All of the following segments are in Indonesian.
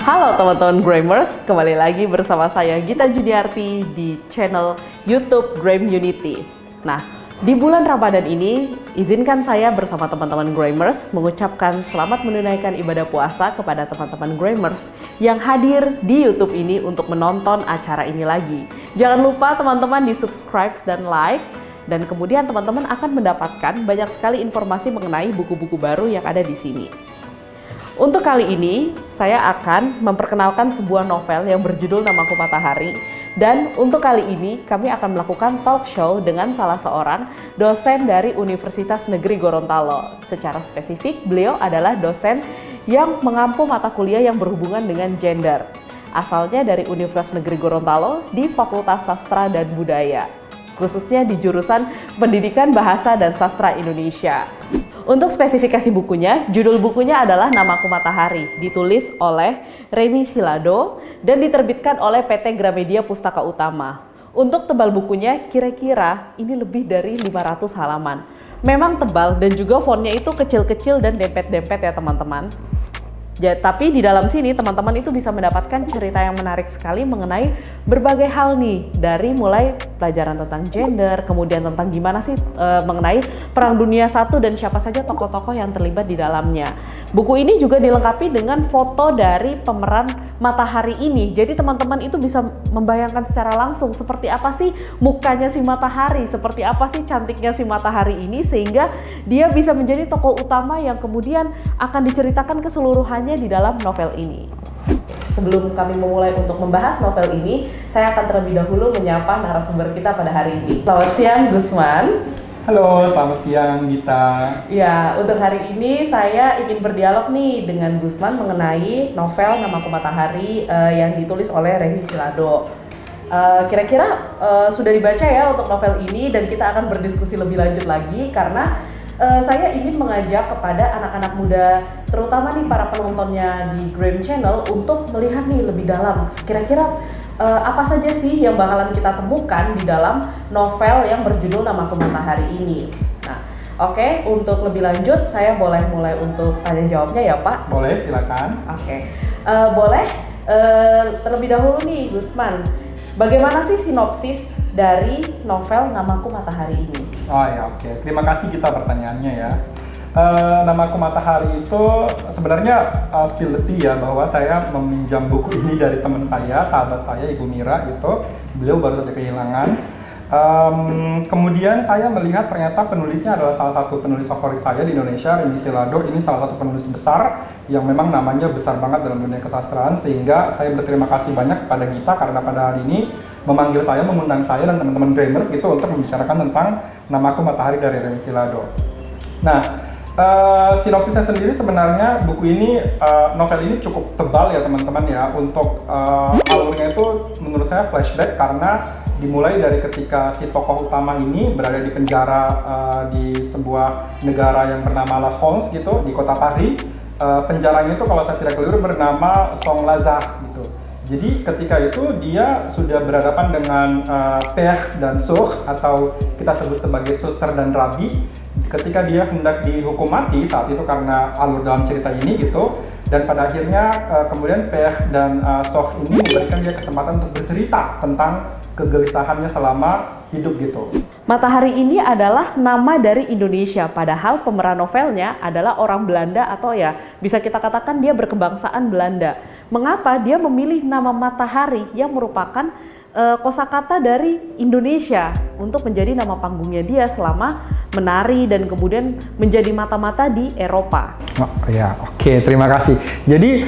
Halo teman-teman Grammers, kembali lagi bersama saya Gita Juniarti di channel YouTube Gram Unity. Nah, di bulan Ramadan ini, izinkan saya bersama teman-teman Grammers mengucapkan selamat menunaikan ibadah puasa kepada teman-teman Grammers yang hadir di YouTube ini untuk menonton acara ini lagi. Jangan lupa teman-teman di subscribe dan like, dan kemudian teman-teman akan mendapatkan banyak sekali informasi mengenai buku-buku baru yang ada di sini. Untuk kali ini, saya akan memperkenalkan sebuah novel yang berjudul Namaku Matahari. Dan untuk kali ini, kami akan melakukan talk show dengan salah seorang dosen dari Universitas Negeri Gorontalo. Secara spesifik, beliau adalah dosen yang mengampu mata kuliah yang berhubungan dengan gender. Asalnya dari Universitas Negeri Gorontalo di Fakultas Sastra dan Budaya, khususnya di jurusan Pendidikan Bahasa dan Sastra Indonesia. Untuk spesifikasi bukunya, judul bukunya adalah Namaku Matahari, ditulis oleh Remy Silado dan diterbitkan oleh PT Gramedia Pustaka Utama. Untuk tebal bukunya, kira-kira ini lebih dari 500 halaman. Memang tebal dan juga fontnya itu kecil-kecil dan dempet-dempet ya teman-teman. Tapi di dalam sini teman-teman itu bisa mendapatkan cerita yang menarik sekali mengenai berbagai hal nih, dari mulai pelajaran tentang gender, kemudian tentang gimana sih mengenai Perang Dunia I dan siapa saja tokoh-tokoh yang terlibat di dalamnya. Buku ini juga dilengkapi dengan foto dari pemeran matahari ini, jadi teman-teman itu bisa membayangkan secara langsung seperti apa sih mukanya si matahari, seperti apa sih cantiknya si matahari ini, sehingga dia bisa menjadi tokoh utama yang kemudian akan diceritakan keseluruhannya di dalam novel ini. Sebelum kami memulai untuk membahas novel ini, saya akan terlebih dahulu menyapa narasumber kita pada hari ini. Selamat siang, Gusman. Halo, selamat siang, Gita. Ya, untuk hari ini saya ingin berdialog nih dengan Gusman mengenai novel Namaku Matahari yang ditulis oleh Remy Silado. Kira-kira sudah dibaca ya untuk novel ini, dan kita akan berdiskusi lebih lanjut lagi karena saya ingin mengajak kepada anak-anak muda, terutama nih para penontonnya di Gram Channel, untuk melihat nih lebih dalam. Kira-kira apa saja sih yang bakalan kita temukan di dalam novel yang berjudul Namaku Matahari ini. Nah, oke, untuk lebih lanjut saya boleh mulai untuk tanya jawabnya ya Pak? Boleh, silakan. Oke, boleh terlebih dahulu nih Gusman, bagaimana sih sinopsis dari novel Namaku Matahari ini? Oh ya, oke. Terima kasih kita pertanyaannya ya. Namaku Matahari itu sebenarnya spill the tea ya, bahwa saya meminjam buku ini dari teman saya, sahabat saya, Ibu Mira gitu. Beliau baru saja kehilangan. Kemudian saya melihat ternyata penulisnya adalah salah satu penulis favorit saya di Indonesia, Remy Silado. Ini salah satu penulis besar yang memang namanya besar banget dalam dunia kesastraan, sehingga saya berterima kasih banyak kepada Gita karena pada hari ini memanggil saya, mengundang saya dan teman-teman Grammers gitu untuk membicarakan tentang Namaku Matahari dari Remy Silado. Nah, sinopsisnya sendiri sebenarnya buku ini, novel ini cukup tebal ya teman-teman ya. Untuk alurnya itu menurut saya flashback karena dimulai dari ketika si tokoh utama ini berada di penjara di sebuah negara yang bernama La France gitu, di kota Paris. Penjaranya itu kalau saya tidak keliru bernama Saint-Lazare gitu. Jadi ketika itu dia sudah berhadapan dengan Père dan Sœur, atau kita sebut sebagai suster dan rabi, ketika dia hendak dihukum mati saat itu karena alur dalam cerita ini gitu. Dan pada akhirnya kemudian Père dan Sœur ini memberikan dia kesempatan untuk bercerita tentang kegelisahannya selama hidup gitu. Matahari ini adalah nama dari Indonesia, padahal pemeran novelnya adalah orang Belanda, atau ya bisa kita katakan dia berkebangsaan Belanda. Mengapa dia memilih nama Matahari yang merupakan kosakata dari Indonesia untuk menjadi nama panggungnya dia selama menari dan kemudian menjadi mata-mata di Eropa? Oh ya, oke, terima kasih. Jadi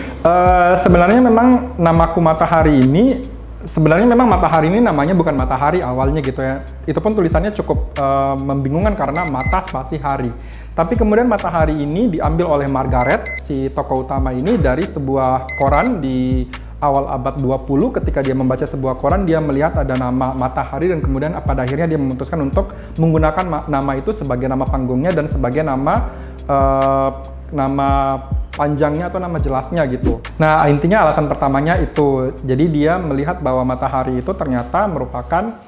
sebenarnya memang Namaku Matahari ini, sebenarnya memang matahari ini namanya bukan matahari awalnya gitu ya. Itu pun tulisannya cukup membingungkan karena mata spasi hari. Tapi kemudian matahari ini diambil oleh Margaret, si tokoh utama ini, dari sebuah koran di awal abad 20. Ketika dia membaca sebuah koran, dia melihat ada nama matahari dan kemudian pada akhirnya dia memutuskan untuk menggunakan nama itu sebagai nama panggungnya dan sebagai nama panjangnya atau nama jelasnya gitu. Nah, intinya alasan pertamanya itu. Jadi dia melihat bahwa matahari itu ternyata merupakan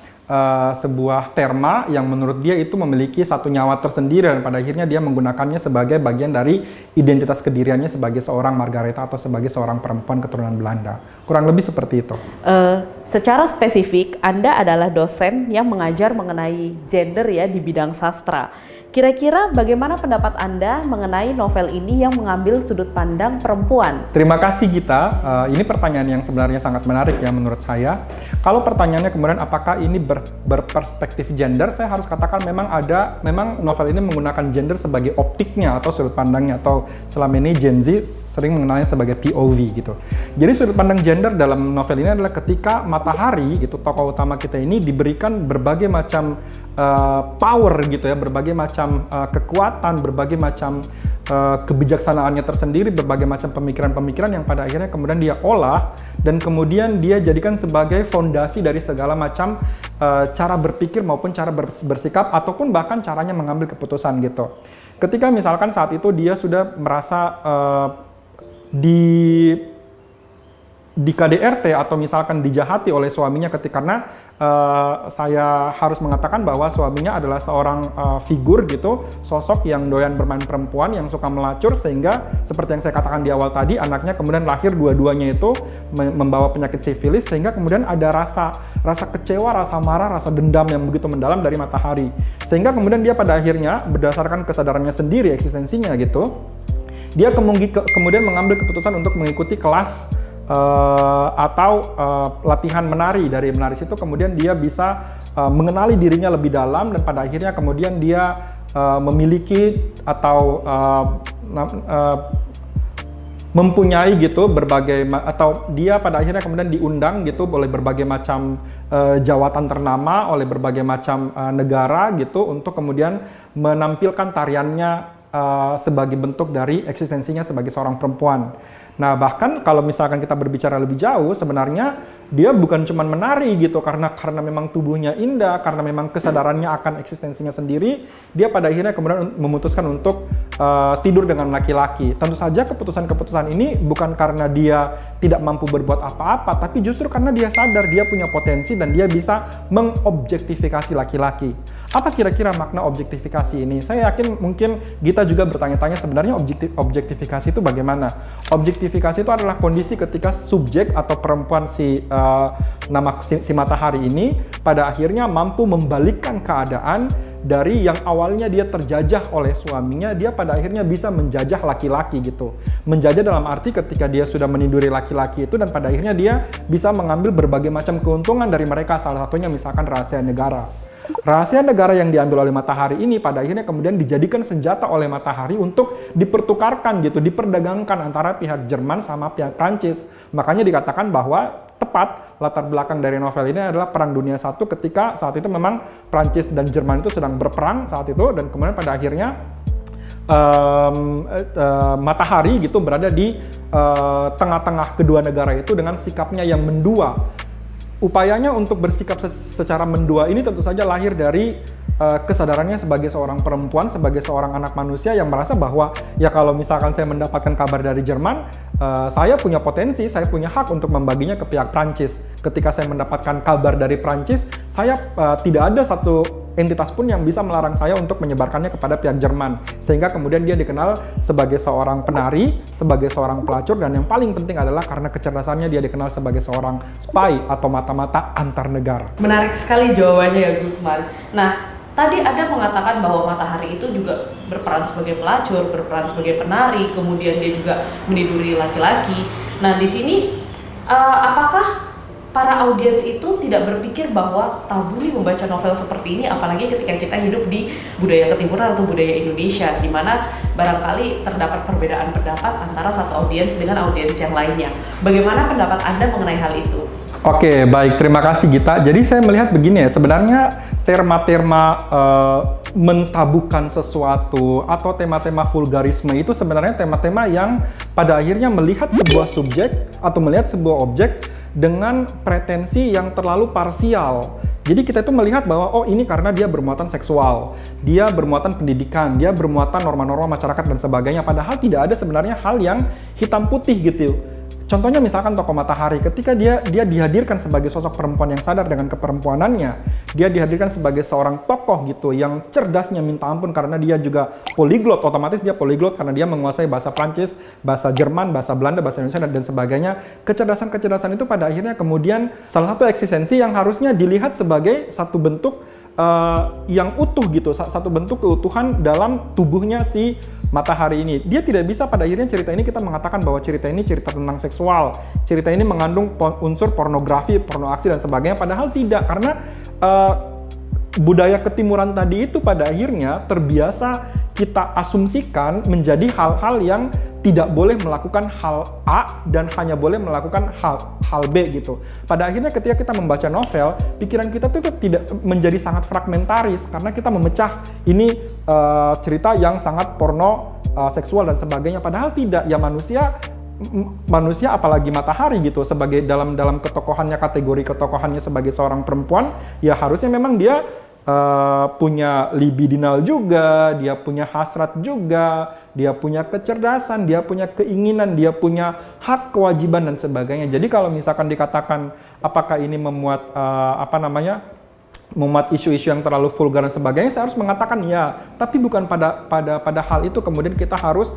sebuah terma yang menurut dia itu memiliki satu nyawa tersendiri dan pada akhirnya dia menggunakannya sebagai bagian dari identitas kediriannya sebagai seorang Margaretha atau sebagai seorang perempuan keturunan Belanda. Kurang lebih seperti itu. Secara spesifik, Anda adalah dosen yang mengajar mengenai gender ya di bidang sastra. Kira-kira bagaimana pendapat Anda mengenai novel ini yang mengambil sudut pandang perempuan? Terima kasih Gita. Ini pertanyaan yang sebenarnya sangat menarik ya menurut saya. Kalau pertanyaannya kemudian apakah ini berperspektif gender, saya harus katakan memang novel ini menggunakan gender sebagai optiknya atau sudut pandangnya, atau selama ini Gen Z sering mengenalnya sebagai POV gitu. Jadi sudut pandang gender dalam novel ini adalah ketika Matahari, itu tokoh utama kita ini, diberikan berbagai macam power gitu ya, berbagai macam kekuatan, berbagai macam kebijaksanaannya tersendiri, berbagai macam pemikiran-pemikiran yang pada akhirnya kemudian dia olah dan kemudian dia jadikan sebagai fondasi dari segala macam cara berpikir maupun cara bersikap ataupun bahkan caranya mengambil keputusan gitu. Ketika misalkan saat itu dia sudah merasa di KDRT atau misalkan dijahati oleh suaminya karena saya harus mengatakan bahwa suaminya adalah seorang figur gitu, sosok yang doyan bermain perempuan, yang suka melacur, sehingga seperti yang saya katakan di awal tadi, anaknya kemudian lahir dua-duanya itu membawa penyakit sifilis, sehingga kemudian ada rasa kecewa, rasa marah, rasa dendam yang begitu mendalam dari Matahari, sehingga kemudian dia pada akhirnya berdasarkan kesadarannya sendiri, eksistensinya gitu, dia kemudian mengambil keputusan untuk mengikuti kelas atau latihan menari. Dari menari situ kemudian dia bisa mengenali dirinya lebih dalam dan pada akhirnya kemudian dia memiliki atau mempunyai gitu atau dia pada akhirnya kemudian diundang gitu oleh berbagai macam jawatan ternama, oleh berbagai macam negara gitu untuk kemudian menampilkan tariannya sebagai bentuk dari eksistensinya sebagai seorang perempuan. Nah, bahkan kalau misalkan kita berbicara lebih jauh, sebenarnya dia bukan cuma menari gitu karena memang tubuhnya indah, karena memang kesadarannya akan eksistensinya sendiri, dia pada akhirnya kemudian memutuskan untuk tidur dengan laki-laki. Tentu saja keputusan-keputusan ini bukan karena dia tidak mampu berbuat apa-apa, tapi justru karena dia sadar dia punya potensi dan dia bisa mengobjektifikasi laki-laki. Apa kira-kira makna objektifikasi ini? Saya yakin mungkin Gita juga bertanya-tanya sebenarnya objektifikasi itu bagaimana? Objektifikasi itu adalah kondisi ketika subjek atau perempuan si Matahari ini pada akhirnya mampu membalikkan keadaan dari yang awalnya dia terjajah oleh suaminya, dia pada akhirnya bisa menjajah laki-laki gitu. Menjajah dalam arti ketika dia sudah meniduri laki-laki itu dan pada akhirnya dia bisa mengambil berbagai macam keuntungan dari mereka, salah satunya misalkan rahasia negara. Rahasia negara yang diambil oleh Matahari ini pada akhirnya kemudian dijadikan senjata oleh Matahari untuk dipertukarkan gitu, diperdagangkan antara pihak Jerman sama pihak Prancis. Makanya dikatakan bahwa tepat latar belakang dari novel ini adalah Perang Dunia I ketika saat itu memang Prancis dan Jerman itu sedang berperang saat itu dan kemudian pada akhirnya Matahari gitu berada di tengah-tengah kedua negara itu dengan sikapnya yang mendua. Upayanya untuk bersikap secara mendua ini tentu saja lahir dari kesadarannya sebagai seorang perempuan, sebagai seorang anak manusia yang merasa bahwa ya kalau misalkan saya mendapatkan kabar dari Jerman, saya punya potensi, saya punya hak untuk membaginya ke pihak Prancis. Ketika saya mendapatkan kabar dari Prancis, saya tidak ada satu entitas pun yang bisa melarang saya untuk menyebarkannya kepada pihak Jerman. Sehingga kemudian dia dikenal sebagai seorang penari, sebagai seorang pelacur, dan yang paling penting adalah karena kecerdasannya dia dikenal sebagai seorang spy atau mata-mata antar negara. Menarik sekali jawabannya ya Gusman. Nah, tadi ada mengatakan bahwa Matahari itu juga berperan sebagai pelacur, berperan sebagai penari, kemudian dia juga meniduri laki-laki. Nah, di sini apakah para audiens itu tidak berpikir bahwa tabu nih membaca novel seperti ini, apalagi ketika kita hidup di budaya ketimuran atau budaya Indonesia, di mana barangkali terdapat perbedaan pendapat antara satu audiens dengan audiens yang lainnya. Bagaimana pendapat Anda mengenai hal itu? Oke, baik. Terima kasih, Gita. Jadi saya melihat begini ya, sebenarnya tema-tema mentabukan sesuatu atau tema-tema vulgarisme itu sebenarnya tema-tema yang pada akhirnya melihat sebuah subjek atau melihat sebuah objek dengan pretensi yang terlalu parsial. Jadi kita itu melihat bahwa oh ini karena dia bermuatan seksual, dia bermuatan pendidikan, dia bermuatan norma-norma masyarakat dan sebagainya. Padahal tidak ada sebenarnya hal yang hitam putih gitu. Contohnya misalkan tokoh Matahari, ketika dia dihadirkan sebagai sosok perempuan yang sadar dengan keperempuanannya, dia dihadirkan sebagai seorang tokoh gitu yang cerdasnya minta ampun karena dia juga poliglot, otomatis dia poliglot karena dia menguasai bahasa Prancis, bahasa Jerman, bahasa Belanda, bahasa Indonesia dan sebagainya. Kecerdasan itu pada akhirnya kemudian salah satu eksistensi yang harusnya dilihat sebagai satu bentuk yang utuh gitu, satu bentuk keutuhan dalam tubuhnya si Matahari ini. Dia tidak bisa pada akhirnya cerita ini kita mengatakan bahwa cerita ini cerita tentang seksual, cerita ini mengandung unsur pornografi, porno aksi dan sebagainya, padahal tidak, karena budaya ketimuran tadi itu pada akhirnya terbiasa kita asumsikan menjadi hal-hal yang tidak boleh melakukan hal A dan hanya boleh melakukan hal B gitu. Pada akhirnya ketika kita membaca novel, pikiran kita tuh tidak menjadi sangat fragmentaris karena kita memecah ini cerita yang sangat porno, seksual dan sebagainya. Padahal tidak, ya manusia apalagi Matahari gitu sebagai dalam ketokohannya, kategori ketokohannya sebagai seorang perempuan, ya harusnya memang dia punya libidinal juga, dia punya hasrat juga, dia punya kecerdasan, dia punya keinginan, dia punya hak, kewajiban dan sebagainya. Jadi kalau misalkan dikatakan apakah ini memuat memuat isu-isu yang terlalu vulgar dan sebagainya, saya harus mengatakan ya, tapi bukan pada hal itu kemudian kita harus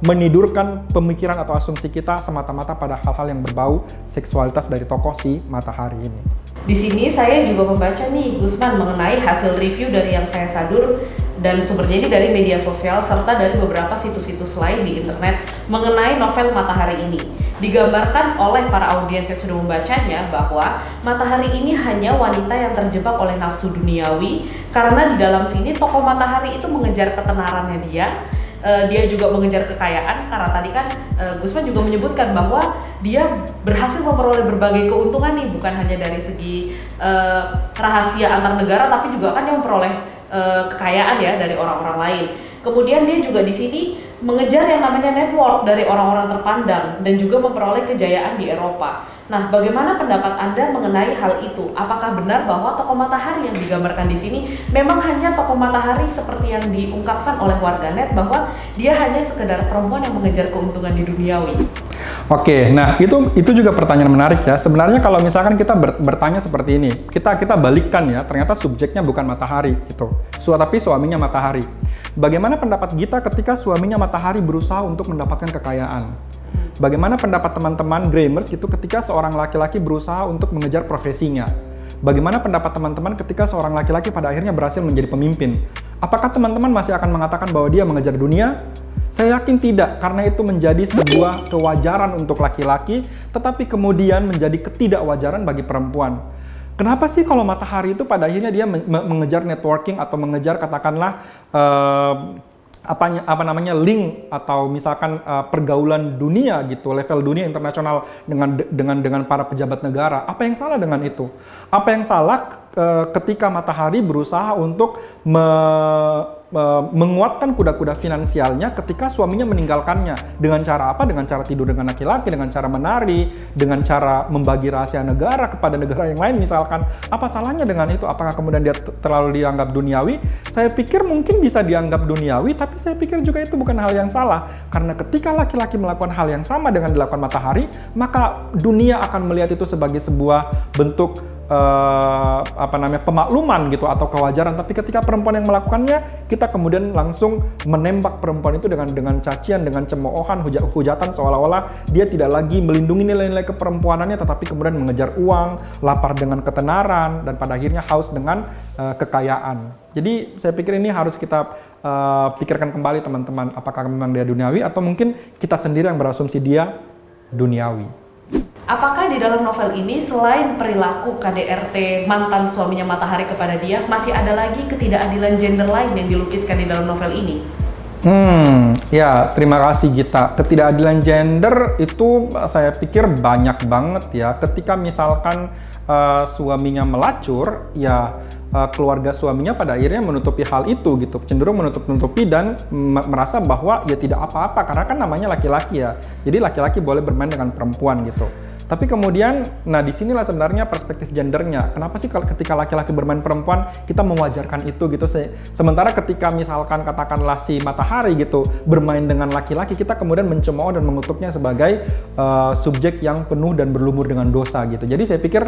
menidurkan pemikiran atau asumsi kita semata-mata pada hal-hal yang berbau seksualitas dari tokoh si Matahari ini. Di sini saya juga membaca nih Gusman mengenai hasil review dari yang saya sadur dan sumbernya ini dari media sosial serta dari beberapa situs-situs lain di internet mengenai novel Matahari ini. Digambarkan oleh para audiens yang sudah membacanya bahwa Matahari ini hanya wanita yang terjebak oleh nafsu duniawi karena di dalam sini tokoh Matahari itu mengejar ketenarannya dia juga mengejar kekayaan karena tadi kan Gusman juga menyebutkan bahwa dia berhasil memperoleh berbagai keuntungan nih, bukan hanya dari segi rahasia antar negara tapi juga kan dia memperoleh kekayaan ya dari orang-orang lain. Kemudian dia juga di sini mengejar yang namanya network dari orang-orang terpandang dan juga memperoleh kejayaan di Eropa. Nah, bagaimana pendapat Anda mengenai hal itu? Apakah benar bahwa tokoh Matahari yang digambarkan di sini memang hanya tokoh Matahari seperti yang diungkapkan oleh warganet bahwa dia hanya sekedar perempuan yang mengejar keuntungan di duniawi? Oke, nah itu juga pertanyaan menarik ya. Sebenarnya kalau misalkan kita bertanya seperti ini, kita balikkan ya, ternyata subjeknya bukan Matahari gitu, tapi suaminya Matahari. Bagaimana pendapat Gita ketika suaminya Matahari berusaha untuk mendapatkan kekayaan? Bagaimana pendapat teman-teman Grammers itu ketika seorang laki-laki berusaha untuk mengejar profesinya? Bagaimana pendapat teman-teman ketika seorang laki-laki pada akhirnya berhasil menjadi pemimpin? Apakah teman-teman masih akan mengatakan bahwa dia mengejar dunia? Saya yakin tidak, karena itu menjadi sebuah kewajaran untuk laki-laki, tetapi kemudian menjadi ketidakwajaran bagi perempuan. Kenapa sih kalau Matahari itu pada akhirnya dia mengejar networking atau mengejar katakanlah link atau misalkan pergaulan dunia gitu, level dunia internasional dengan para pejabat negara? Apa yang salah dengan itu? Apa yang salah ketika Matahari berusaha untuk menguatkan kuda-kuda finansialnya ketika suaminya meninggalkannya? Dengan cara apa? Dengan cara tidur dengan laki-laki, dengan cara menari, dengan cara membagi rahasia negara kepada negara yang lain misalkan. Apa salahnya dengan itu? Apakah kemudian dia terlalu dianggap duniawi? Saya pikir mungkin bisa dianggap duniawi, tapi saya pikir juga itu bukan hal yang salah. Karena ketika laki-laki melakukan hal yang sama dengan dilakukan Matahari, maka dunia akan melihat itu sebagai sebuah bentuk pemakluman gitu atau kewajaran. Tapi ketika perempuan yang melakukannya, kita kemudian langsung menembak perempuan itu dengan cacian, dengan cemoohan, hujatan seolah-olah dia tidak lagi melindungi nilai-nilai keperempuanannya, tetapi kemudian mengejar uang, lapar dengan ketenaran, dan pada akhirnya haus dengan kekayaan. Jadi saya pikir ini harus kita pikirkan kembali teman-teman, apakah memang dia duniawi atau mungkin kita sendiri yang berasumsi dia duniawi. Apakah di dalam novel ini selain perilaku KDRT mantan suaminya Matahari kepada dia, masih ada lagi ketidakadilan gender lain yang dilukiskan di dalam novel ini? Ya, terima kasih Gita. Ketidakadilan gender itu saya pikir banyak banget ya. Ketika misalkan suaminya melacur, ya keluarga suaminya pada akhirnya menutupi hal itu gitu, cenderung menutup-nutupi dan merasa bahwa ya tidak apa-apa karena kan namanya laki-laki ya. Jadi laki-laki boleh bermain dengan perempuan gitu. Tapi kemudian, nah disinilah sebenarnya perspektif gendernya. Kenapa sih ketika laki-laki bermain perempuan, kita mewajarkan itu gitu. Sementara ketika misalkan katakanlah si Matahari gitu, bermain dengan laki-laki, kita kemudian mencemooh dan mengutuknya sebagai subjek yang penuh dan berlumur dengan dosa gitu. Jadi saya pikir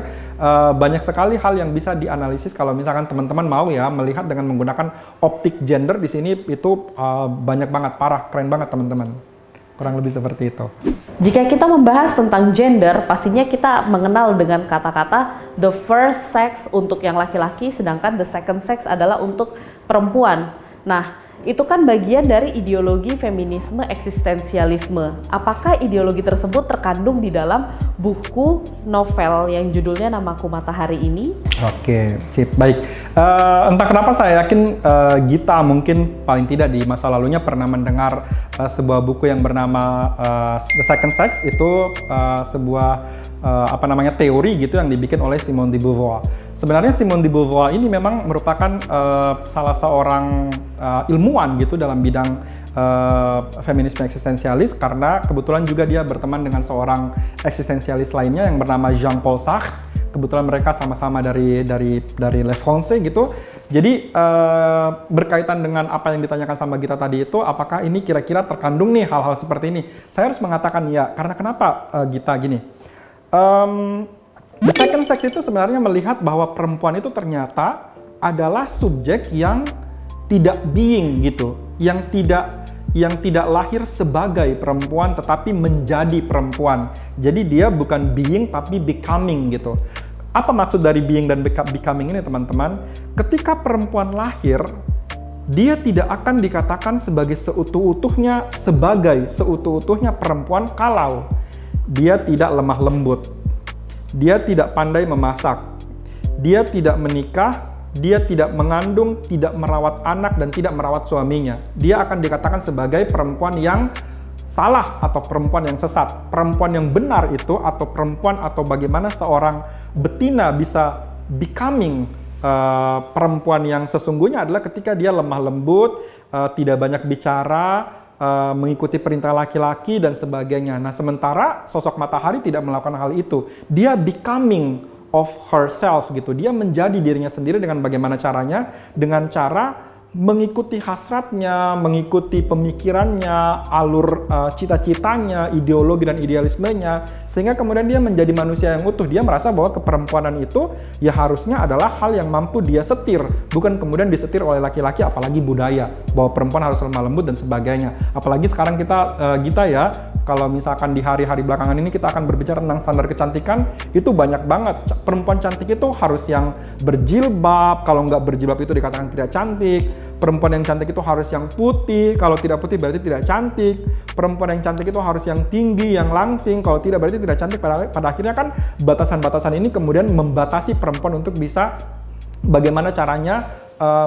banyak sekali hal yang bisa dianalisis kalau misalkan teman-teman mau ya melihat dengan menggunakan optik gender di sini itu banyak banget, parah, keren banget teman-teman. Kurang lebih seperti itu. Jika kita membahas tentang gender, pastinya kita mengenal dengan kata-kata the first sex untuk yang laki-laki, sedangkan the second sex adalah untuk perempuan. Nah, itu kan bagian dari ideologi feminisme eksistensialisme. Apakah ideologi tersebut terkandung di dalam buku novel yang judulnya Namaku Matahari ini? Oke, sip, baik. Entah kenapa saya yakin Gita mungkin paling tidak di masa lalunya pernah mendengar sebuah buku yang bernama The Second Sex. Itu sebuah teori gitu yang dibikin oleh Simone de Beauvoir. Sebenarnya Simone de Beauvoir ini memang merupakan salah seorang ilmuwan gitu dalam bidang feminisme eksistensialis, karena kebetulan juga dia berteman dengan seorang eksistensialis lainnya yang bernama Jean-Paul Sartre. Kebetulan mereka sama-sama dari Le Français gitu. Jadi berkaitan dengan apa yang ditanyakan sama Gita tadi itu, apakah ini kira-kira terkandung nih hal-hal seperti ini? Saya harus mengatakan ya, karena kenapa Gita gini? The second sex itu sebenarnya melihat bahwa perempuan itu ternyata adalah subjek yang tidak being gitu, yang tidak lahir sebagai perempuan tetapi menjadi perempuan. Jadi dia bukan being tapi becoming gitu. Apa maksud dari being dan becoming ini teman-teman? Ketika perempuan lahir, dia tidak akan dikatakan sebagai seutuh-utuhnya perempuan kalau dia tidak lemah lembut. Dia tidak pandai memasak, dia tidak menikah, dia tidak mengandung, tidak merawat anak, dan tidak merawat suaminya. Dia akan dikatakan sebagai perempuan yang salah atau perempuan yang sesat. Perempuan yang benar itu, atau perempuan, atau bagaimana seorang betina bisa becoming perempuan yang sesungguhnya adalah ketika dia lemah lembut, tidak banyak bicara, mengikuti perintah laki-laki dan sebagainya. Nah, sementara sosok Matahari tidak melakukan hal itu. Dia becoming of herself gitu. Dia menjadi dirinya sendiri dengan bagaimana caranya? Dengan cara mengikuti hasratnya, mengikuti pemikirannya, alur cita-citanya, ideologi dan idealismenya, sehingga kemudian dia menjadi manusia yang utuh. Dia merasa bahwa keperempuanan itu ya harusnya adalah hal yang mampu dia setir, bukan kemudian disetir oleh laki-laki, apalagi budaya bahwa perempuan harus lemah lembut dan sebagainya. Apalagi sekarang kita ya, kalau misalkan di hari-hari belakangan ini kita akan berbicara tentang standar kecantikan, itu banyak banget. Perempuan cantik itu harus yang berjilbab, kalau nggak berjilbab itu dikatakan tidak cantik. Perempuan yang cantik itu harus yang putih, kalau tidak putih berarti tidak cantik. Perempuan yang cantik itu harus yang tinggi, yang langsing, kalau tidak berarti tidak cantik. Pada akhirnya kan batasan-batasan ini kemudian membatasi perempuan untuk bisa bagaimana caranya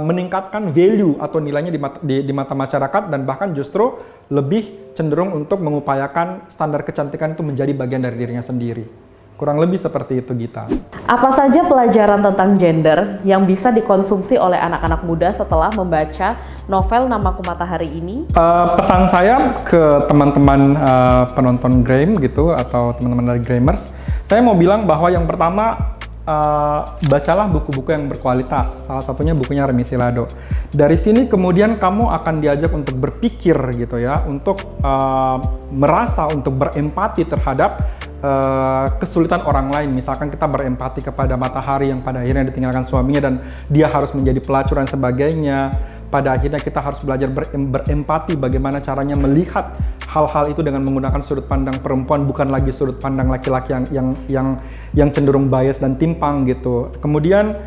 meningkatkan value atau nilainya di mata masyarakat, dan bahkan justru lebih cenderung untuk mengupayakan standar kecantikan itu menjadi bagian dari dirinya sendiri. Kurang lebih seperti itu, Gita. Apa saja pelajaran tentang gender yang bisa dikonsumsi oleh anak-anak muda setelah membaca novel Namaku Matahari ini? Pesan saya ke teman-teman penonton Grime gitu, atau teman-teman dari Grimers, saya mau bilang bahwa yang pertama, bacalah buku-buku yang berkualitas. Salah satunya bukunya Remi Silado. Dari sini kemudian kamu akan diajak untuk berpikir gitu ya, untuk merasa, untuk berempati terhadap kesulitan orang lain. Misalkan kita berempati kepada Matahari yang pada akhirnya ditinggalkan suaminya dan dia harus menjadi pelacur dan sebagainya. Pada akhirnya kita harus belajar berempati bagaimana caranya melihat hal-hal itu dengan menggunakan sudut pandang perempuan, bukan lagi sudut pandang laki-laki yang cenderung bias dan timpang gitu. Kemudian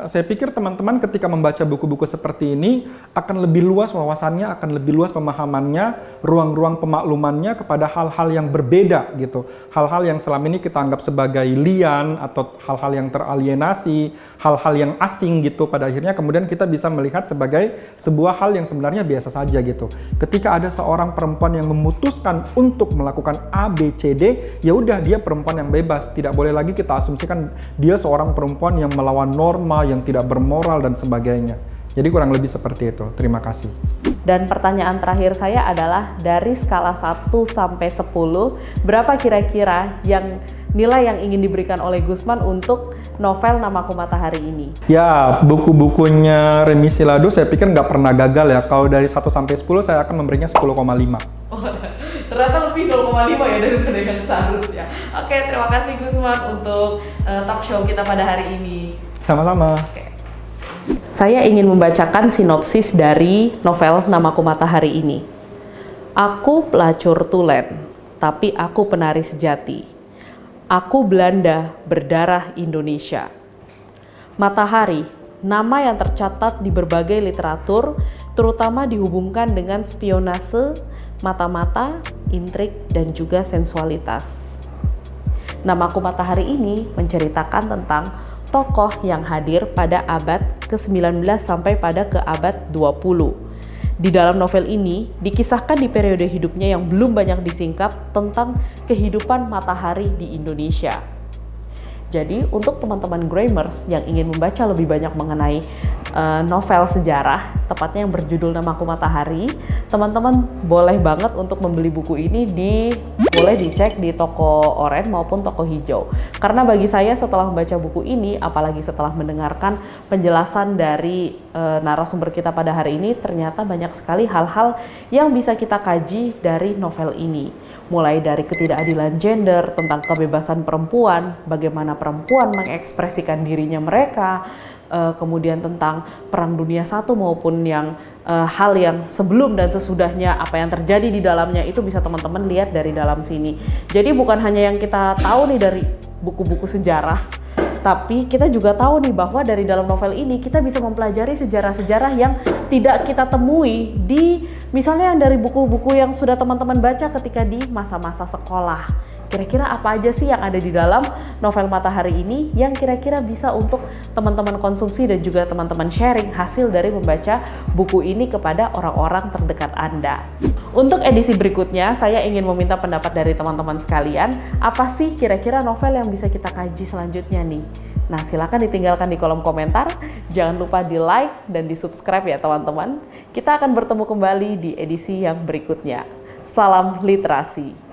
saya pikir teman-teman ketika membaca buku-buku seperti ini akan lebih luas wawasannya, akan lebih luas pemahamannya, ruang-ruang pemaklumannya kepada hal-hal yang berbeda gitu. Hal-hal yang selama ini kita anggap sebagai lian atau hal-hal yang teralienasi, hal-hal yang asing gitu. Pada akhirnya kemudian kita bisa melihat sebagai sebuah hal yang sebenarnya biasa saja gitu. Ketika ada seorang perempuan yang memutuskan untuk melakukan A, B, C, D, ya udah dia perempuan yang bebas. Tidak boleh lagi kita asumsikan dia seorang perempuan yang melawan norma, yang tidak bermoral dan sebagainya. Jadi kurang lebih seperti itu. Terima kasih. Dan pertanyaan terakhir saya adalah dari skala 1 sampai 10, berapa kira-kira yang nilai yang ingin diberikan oleh Gusman untuk novel Namaku Matahari ini? Ya, buku-bukunya Remy Silado saya pikir nggak pernah gagal ya. Kalau dari 1 sampai 10 saya akan memberinya 10,5. Oh, ternyata lebih 0,5 ya daripada yang seharusnya. Oke, terima kasih Gusman untuk talk show kita pada hari ini. Sama-sama. Saya ingin membacakan sinopsis dari novel Namaku Matahari ini. Aku pelacur tulen, tapi aku penari sejati. Aku Belanda berdarah Indonesia. Matahari, nama yang tercatat di berbagai literatur, terutama dihubungkan dengan spionase, mata-mata, intrik, dan juga sensualitas. Namaku Matahari ini menceritakan tentang tokoh yang hadir pada abad ke-19 sampai pada ke abad 20. Di dalam novel ini dikisahkan di periode hidupnya yang belum banyak disingkap tentang kehidupan matahari di Indonesia. Jadi untuk teman-teman Grammers yang ingin membaca lebih banyak mengenai novel sejarah, tepatnya yang berjudul Namaku Matahari, teman-teman boleh banget untuk membeli buku ini boleh dicek di toko oranye maupun toko hijau. Karena bagi saya setelah membaca buku ini, apalagi setelah mendengarkan penjelasan dari narasumber kita pada hari ini, ternyata banyak sekali hal-hal yang bisa kita kaji dari novel ini. Mulai dari ketidakadilan gender, tentang kebebasan perempuan, bagaimana perempuan mengekspresikan dirinya mereka, kemudian tentang Perang Dunia I maupun yang hal yang sebelum dan sesudahnya, apa yang terjadi di dalamnya itu bisa teman-teman lihat dari dalam sini. Jadi bukan hanya yang kita tahu nih dari buku-buku sejarah, tapi kita juga tahu nih bahwa dari dalam novel ini kita bisa mempelajari sejarah-sejarah yang tidak kita temui di misalnya yang dari buku-buku yang sudah teman-teman baca ketika di masa-masa sekolah. Kira-kira apa aja sih yang ada di dalam novel Matahari ini yang kira-kira bisa untuk teman-teman konsumsi dan juga teman-teman sharing hasil dari membaca buku ini kepada orang-orang terdekat Anda. Untuk edisi berikutnya, saya ingin meminta pendapat dari teman-teman sekalian, apa sih kira-kira novel yang bisa kita kaji selanjutnya nih? Nah, silakan ditinggalkan di kolom komentar. Jangan lupa di like dan di subscribe ya teman-teman. Kita akan bertemu kembali di edisi yang berikutnya. Salam literasi.